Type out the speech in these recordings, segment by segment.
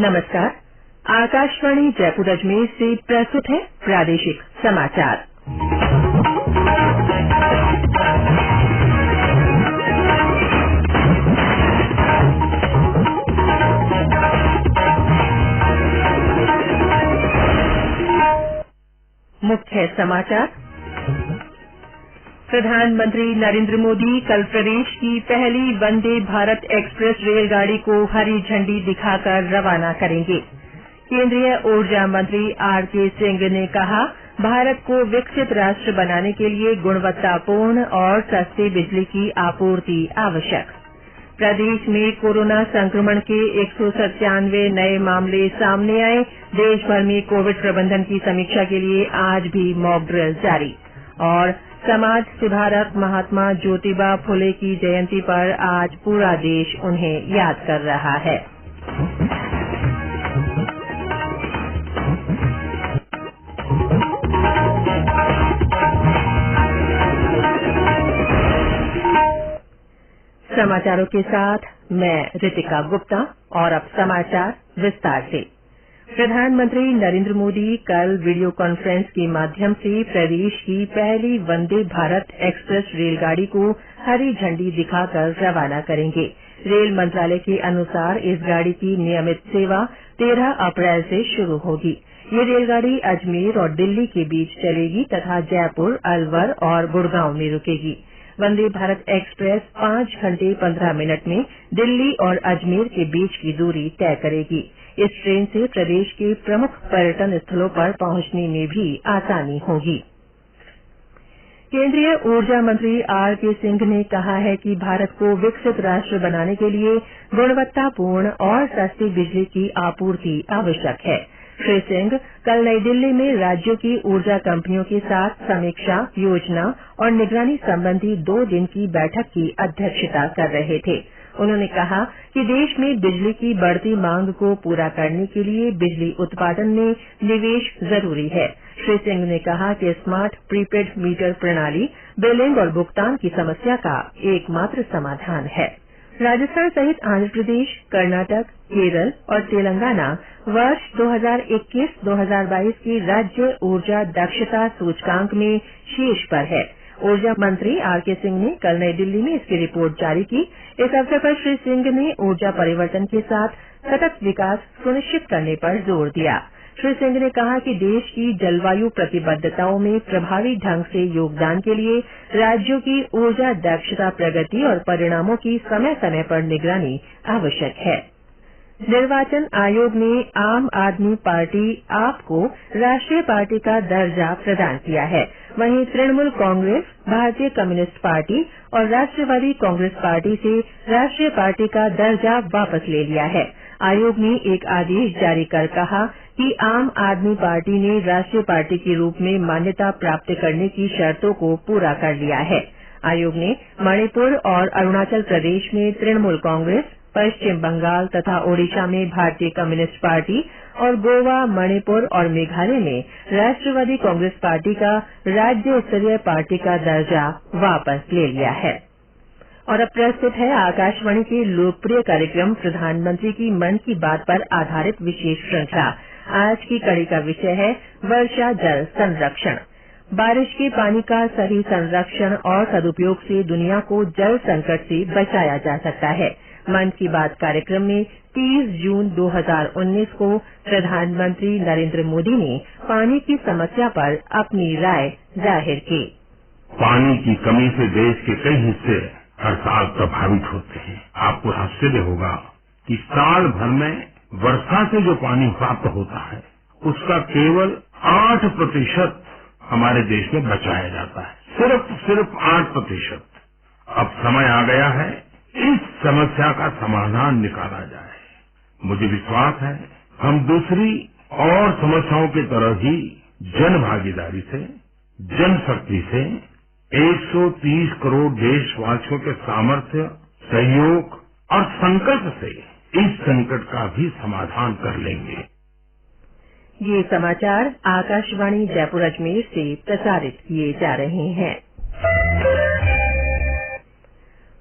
नमस्कार। आकाशवाणी जयपुर अजमेर से प्रस्तुत है प्रादेशिक समाचार। मुख्य समाचार। प्रधानमंत्री नरेंद्र मोदी कल प्रदेश की पहली वंदे भारत एक्सप्रेस रेलगाड़ी को हरी झंडी दिखाकर रवाना करेंगे। केंद्रीय ऊर्जा मंत्री आर.के. सिंह ने कहा, भारत को विकसित राष्ट्र बनाने के लिए गुणवत्तापूर्ण और सस्ती बिजली की आपूर्ति आवश्यक। प्रदेश में कोरोना संक्रमण के 197 नए मामले सामने आए। देश भर में कोविड प्रबंधन की समीक्षा के लिए आज भी मॉक ड्रिल जारी। और समाज सुधारक महात्मा ज्योतिबा फुले की जयंती पर आज पूरा देश उन्हें याद कर रहा है। समाचारों के साथ मैं रितिका गुप्ता। और अब समाचार विस्तार से। प्रधानमंत्री नरेंद्र मोदी कल वीडियो कॉन्फ्रेंस के माध्यम से प्रदेश की पहली वंदे भारत एक्सप्रेस रेलगाड़ी को हरी झंडी दिखाकर रवाना करेंगे। रेल मंत्रालय के अनुसार इस गाड़ी की नियमित सेवा 13 अप्रैल से शुरू होगी। ये रेलगाड़ी अजमेर और दिल्ली के बीच चलेगी तथा जयपुर, अलवर और गुड़गांव में रुकेगी। वंदे भारत एक्सप्रेस 5 घंटे 15 मिनट में दिल्ली और अजमेर के बीच की दूरी तय करेगी। इस ट्रेन से प्रदेश के प्रमुख पर्यटन स्थलों पर पहुंचने में भी आसानी होगी। केंद्रीय ऊर्जा मंत्री आर.के. सिंह ने कहा है कि भारत को विकसित राष्ट्र बनाने के लिए गुणवत्तापूर्ण और सस्ती बिजली की आपूर्ति आवश्यक है। श्री सिंह कल नई दिल्ली में राज्यों की ऊर्जा कंपनियों के साथ समीक्षा, योजना और निगरानी संबंधी 2 दिन की बैठक की अध्यक्षता कर रहे थे। उन्होंने कहा कि देश में बिजली की बढ़ती मांग को पूरा करने के लिए बिजली उत्पादन में निवेश जरूरी है। श्री सिंह ने कहा कि स्मार्ट प्रीपेड मीटर प्रणाली बिलिंग और भुगतान की समस्या का एकमात्र समाधान है। राजस्थान सहित आंध्र प्रदेश, कर्नाटक, केरल और तेलंगाना वर्ष 2021-2022 की राज्य ऊर्जा दक्षता सूचकांक में शीर्ष पर है। ऊर्जा मंत्री आर.के. सिंह ने कल नई दिल्ली में इसकी रिपोर्ट जारी की। इस अवसर पर श्री सिंह ने ऊर्जा परिवर्तन के साथ सतत विकास सुनिश्चित करने पर जोर दिया। श्री सिंह ने कहा कि देश की जलवायु प्रतिबद्धताओं में प्रभावी ढंग से योगदान के लिए राज्यों की ऊर्जा दक्षता प्रगति और परिणामों की समय समय पर निगरानी आवश्यक है। निर्वाचन आयोग ने आम आदमी पार्टी आप को राष्ट्रीय पार्टी का दर्जा प्रदान किया है। वहीं तृणमूल कांग्रेस, भारतीय कम्युनिस्ट पार्टी और राष्ट्रवादी कांग्रेस पार्टी से राष्ट्रीय पार्टी का दर्जा वापस ले लिया है। आयोग ने एक आदेश जारी कर कहा कि आम आदमी पार्टी ने राष्ट्रीय पार्टी के रूप में मान्यता प्राप्त करने की शर्तों को पूरा कर लिया है। आयोग ने मणिपुर और अरुणाचल प्रदेश में तृणमूल कांग्रेस, पश्चिम बंगाल तथा ओडिशा में भारतीय कम्युनिस्ट पार्टी और गोवा, मणिपुर और मेघालय में राष्ट्रवादी कांग्रेस पार्टी का राज्य स्तरीय पार्टी का दर्जा वापस ले लिया है। और अब प्रस्तुत है आकाशवाणी के लोकप्रिय कार्यक्रम प्रधानमंत्री की मन की बात पर आधारित विशेष श्रृंखला। आज की कड़ी का विषय है वर्षा जल संरक्षण। बारिश के पानी का सही संरक्षण और सदुपयोग से दुनिया को जल संकट से बचाया जा सकता है। मन की बात कार्यक्रम में 30 जून 2019 को प्रधानमंत्री नरेंद्र मोदी ने पानी की समस्या पर अपनी राय जाहिर की। पानी की कमी से देश के कई हिस्से हर साल प्रभावित होते हैं। आपको आश्चर्य होगा कि साल भर में वर्षा से जो पानी प्राप्त होता है उसका केवल 8% हमारे देश में बचाया जाता है। सिर्फ 8%। अब समय आ गया है इस समस्या का समाधान निकाला जाए। मुझे विश्वास है हम दूसरी और समस्याओं की तरह ही जन भागीदारी से, जन शक्ति से 130 करोड़ देशवासियों के सामर्थ्य, सहयोग और संकल्प से इस संकट का भी समाधान कर लेंगे। ये समाचार आकाशवाणी जयपुर अजमेर से प्रसारित किए जा रहे हैं।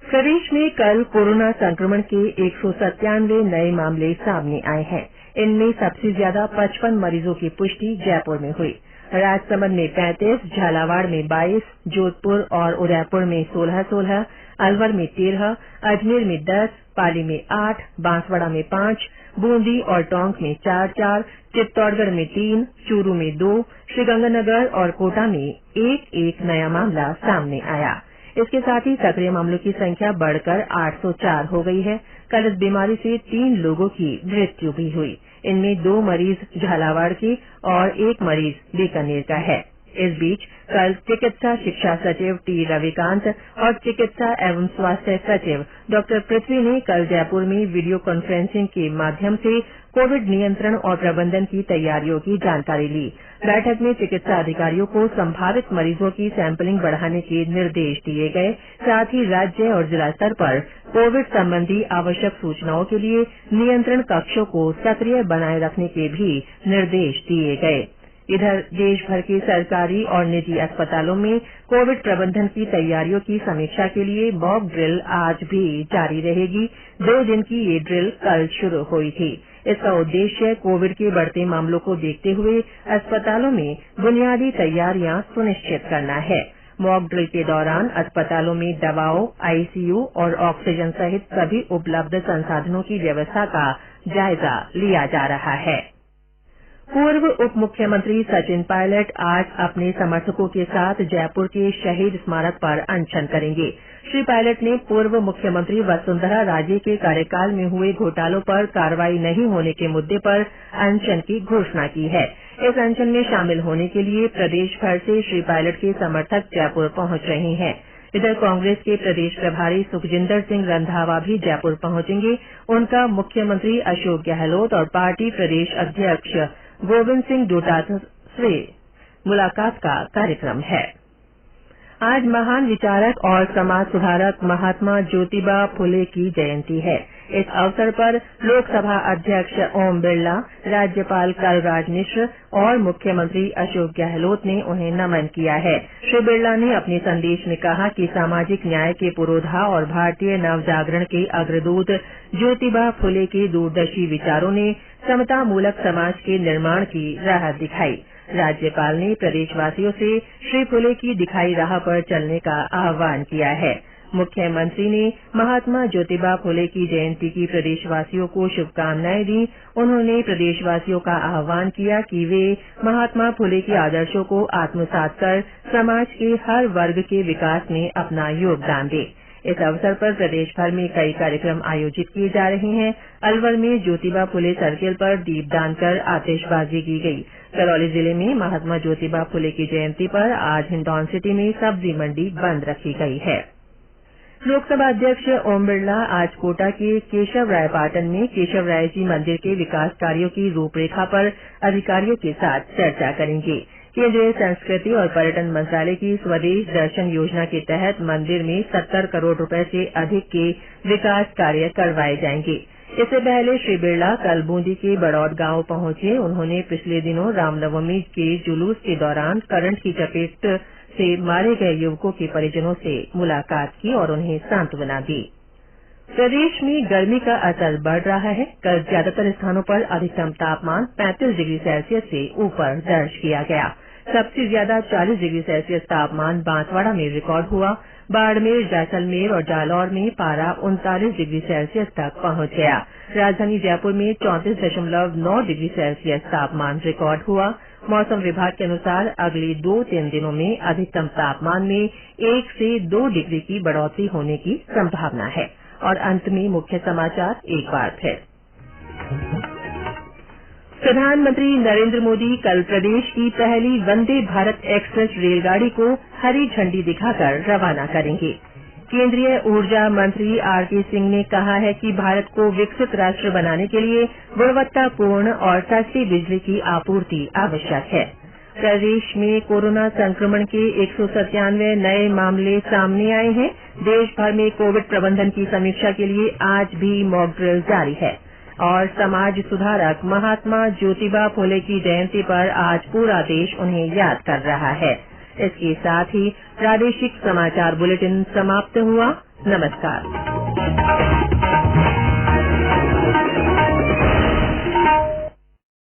प्रदेश में कल कोरोना संक्रमण के 197 नए मामले सामने आए हैं। इनमें सबसे ज्यादा 55 मरीजों की पुष्टि जयपुर में हुई। राजसमंद में 35, झालावाड़ में 22, जोधपुर और उदयपुर में 16-16, अलवर में 13, अजमेर में 10, पाली में 8, बांसवाड़ा में 5, बूंदी और टोंक में 4-4, चित्तौड़गढ़ में 3, चूरू में 2, श्रीगंगानगर और कोटा में 1-1 नया मामला सामने आया। इसके साथ ही सक्रिय मामलों की संख्या बढ़कर 804 हो गई है। कल इस बीमारी से 3 लोगों की मृत्यु भी हुई। इनमें 2 मरीज झालावाड़ के और 1 मरीज बीकानेर का है। इस बीच कल चिकित्सा शिक्षा सचिव टी रविकांत और चिकित्सा एवं स्वास्थ्य सचिव डॉ पृथ्वी ने कल जयपुर में वीडियो कॉन्फ्रेंसिंग के माध्यम से कोविड नियंत्रण और प्रबंधन की तैयारियों की जानकारी ली। बैठक में चिकित्सा अधिकारियों को संभावित मरीजों की सैंपलिंग बढ़ाने के निर्देश दिए गए। साथ ही राज्य और जिला स्तर पर कोविड संबंधी आवश्यक सूचनाओं के लिए नियंत्रण कक्षों को सक्रिय बनाए रखने के भी निर्देश दिए गए। इधर देश भर के सरकारी और निजी अस्पतालों में कोविड प्रबंधन की तैयारियों की समीक्षा के लिए मॉक ड्रिल आज भी जारी रहेगी। 2 दिन की ये ड्रिल कल शुरू हुई थी। इसका उद्देश्य कोविड के बढ़ते मामलों को देखते हुए अस्पतालों में बुनियादी तैयारियां सुनिश्चित करना है। मॉक ड्रिल के दौरान अस्पतालों में दवाओं, आईसीयू और ऑक्सीजन सहित सभी उपलब्ध संसाधनों की व्यवस्था का जायजा लिया जा रहा है। पूर्व उप मुख्यमंत्री सचिन पायलट आज अपने समर्थकों के साथ जयपुर के शहीद स्मारक पर अनशन करेंगे। श्री पायलट ने पूर्व मुख्यमंत्री वसुंधरा राजे के कार्यकाल में हुए घोटालों पर कार्रवाई नहीं होने के मुद्दे पर अनशन की घोषणा की है। इस अनशन में शामिल होने के लिए प्रदेश भर से श्री पायलट के समर्थक जयपुर पहुंच रहे हैं। इधर कांग्रेस के प्रदेश प्रभारी सुखजिंदर सिंह रंधावा भी जयपुर पहुंचेंगे। उनका मुख्यमंत्री अशोक गहलोत और पार्टी प्रदेश अध्यक्ष गोविंद सिंह डोटासरा से मुलाकात का कार्यक्रम है। आज महान विचारक और समाज सुधारक महात्मा ज्योतिबा फुले की जयंती है। इस अवसर पर लोकसभा अध्यक्ष ओम बिरला, राज्यपाल कलराज मिश्र और मुख्यमंत्री अशोक गहलोत ने उन्हें नमन किया है। श्री बिरला ने अपने संदेश में कहा कि सामाजिक न्याय के पुरोधा और भारतीय नवजागरण के अग्रदूत ज्योतिबा फुले के दूरदर्शी विचारों ने समतामूलक समाज के निर्माण की राह दिखाई। राज्यपाल ने प्रदेशवासियों से श्री फुले की दिखाई राह पर चलने का आह्वान किया है। मुख्यमंत्री ने महात्मा ज्योतिबा फुले की जयंती की प्रदेशवासियों को शुभकामनाएं दी। उन्होंने प्रदेशवासियों का आह्वान किया कि वे महात्मा फुले के आदर्शों को आत्मसात कर समाज के हर वर्ग के विकास में अपना योगदान दें। इस अवसर पर प्रदेश भर में कई कार्यक्रम आयोजित किए जा रहे हैं। अलवर में ज्योतिबा फुले सर्किल पर दीपदान कर आतिशबाजी की गई। करौली जिले में महात्मा ज्योतिबा फुले की जयंती पर आज हिंडौन सिटी में सब्जी मंडी बंद रखी गई है। लोकसभा अध्यक्ष ओम बिरला आज कोटा के केशव राय पाटन में केशव राय जी मंदिर के विकास कार्यों की रूपरेखा पर अधिकारियों के साथ चर्चा करेंगे। केंद्रीय संस्कृति और पर्यटन मंत्रालय की स्वदेश दर्शन योजना के तहत मंदिर में 70 करोड़ रुपए से अधिक के विकास कार्य करवाए जाएंगे। इससे पहले श्री बिरला कल बूंदी के बड़ौद गांव पहुंचे। उन्होंने पिछले दिनों रामनवमी के जुलूस के दौरान करंट की चपेट से मारे गए युवकों के परिजनों से मुलाकात की और उन्हें सांत्वना दी। प्रदेश में गर्मी का असर बढ़ रहा है। कल ज्यादातर स्थानों पर अधिकतम तापमान 35 डिग्री सेल्सियस से ऊपर दर्ज किया गया। सबसे ज्यादा 40 डिग्री सेल्सियस तापमान बांसवाड़ा में रिकॉर्ड हुआ। बाड़मेर, जैसलमेर और जालौर में पारा 39 डिग्री सेल्सियस तक पहुंच गया। राजधानी जयपुर में 34.9 डिग्री सेल्सियस तापमान रिकॉर्ड हुआ। मौसम विभाग के अनुसार अगले 2-3 दिनों में अधिकतम तापमान में 1 से 2 डिग्री की बढ़ोतरी होने की संभावना है। और अंत में मुख्य समाचार एक बार फिर। प्रधानमंत्री नरेंद्र मोदी कल प्रदेश की पहली वंदे भारत एक्सप्रेस रेलगाड़ी को हरी झंडी दिखाकर रवाना करेंगे। केंद्रीय ऊर्जा मंत्री आर.के. सिंह ने कहा है कि भारत को विकसित राष्ट्र बनाने के लिए गुणवत्तापूर्ण और सस्ती बिजली की आपूर्ति आवश्यक है। प्रदेश में कोरोना संक्रमण के 197 नए मामले सामने आए हैं। देश भर में कोविड प्रबंधन की समीक्षा के लिए आज भी मॉक ड्रिल जारी है। और समाज सुधारक महात्मा ज्योतिबा फुले की जयंती पर आज पूरा देश उन्हें याद कर रहा है। इसके साथ ही प्रादेशिक समाचार बुलेटिन समाप्त हुआ। नमस्कार।